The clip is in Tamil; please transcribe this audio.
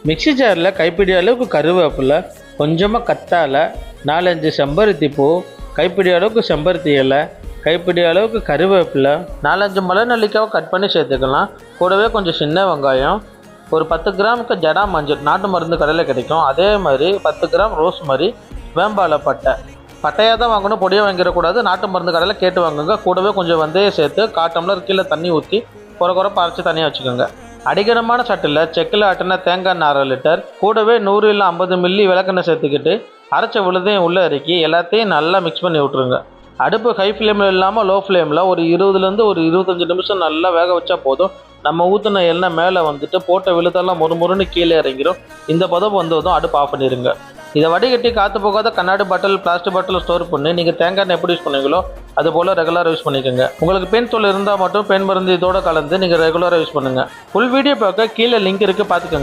மிக்ஸி ஜாரில் கைப்பிடி அளவுக்கு கருவேப்பிலை, கொஞ்சமாக கத்தாழை, 4-5 செம்பருத்தி பூ, கைப்பிடி அளவுக்கு செம்பருத்தி இலை, கைப்பிடி அளவுக்கு கருவேப்பிலை, 4-5 மலைநெல்லிக்காவை கட் பண்ணி சேர்த்துக்கலாம். கூடவே கொஞ்சம் சின்ன வெங்காயம், ஒரு 10 கிராமுக்கு ஜடா மஞ்சள், நாட்டு மருந்து கடையில் கிடைக்கும். அதே மாதிரி 10 கிராம் ரோஸ்மரி, வேம்பாலை பட்டை. பட்டையாக தான் வாங்கணும், பொடியாக வாங்கிடக்கூடாது. நாட்டு மருந்து கடையில் கேட்டு வாங்குங்க. கூடவே கொஞ்சம் வெந்தயம் சேர்த்து 1/4 டம்ளர் கீழே தண்ணி ஊற்றி குறை அரைச்சி தனியாக வச்சுக்கோங்க. அடிகனமான சட்டில் செக்கில் ஆட்டின தேங்காய் எண்ணெய் 1/2 லிட்டர், கூடவே 100 இல்லை 50 மில்லி விளக்கெண்ணெய் சேர்த்துக்கிட்டு அரைச்ச விழுதையும் உள்ளே இறக்கி எல்லாத்தையும் நல்லா மிக்ஸ் பண்ணி விட்ருங்க. அடுப்பு ஹை ஃப்ளேமில் இல்லாமல் லோ ஃப்ளேமில் ஒரு 20லேருந்து ஒரு 25 நிமிஷம் நல்லா வேக வச்சா போதும். நம்ம ஊற்றின எண்ணெய் மேலே வந்துட்டு போட்ட விழுதெல்லாம் முறுமுறுன்னு கீழே இறங்கிடும். இந்த பதம் வந்ததும் அடுப்பு ஆஃப் பண்ணிடுங்க. இதை வடிகட்டி காற்று போகாத கண்ணாடி பாட்டில், பிளாஸ்டிக் பாட்டில் ஸ்டோர் பண்ணி நீங்கள் தேங்காய் எண்ணெய் எப்படி யூஸ் பண்ணுவீங்களோ அது போல் ரெகுலராக யூஸ் பண்ணிக்கோங்க. உங்களுக்கு பெண் தொல்லை இருந்தால் மட்டும் பெண் மருந்து இதோட கலந்து நீங்கள் ரெகுலராக யூஸ் பண்ணுங்கள். ஃபுல் வீடியோ பார்க்க கீழே லிங்க் இருக்குது, பார்த்துக்கோங்க.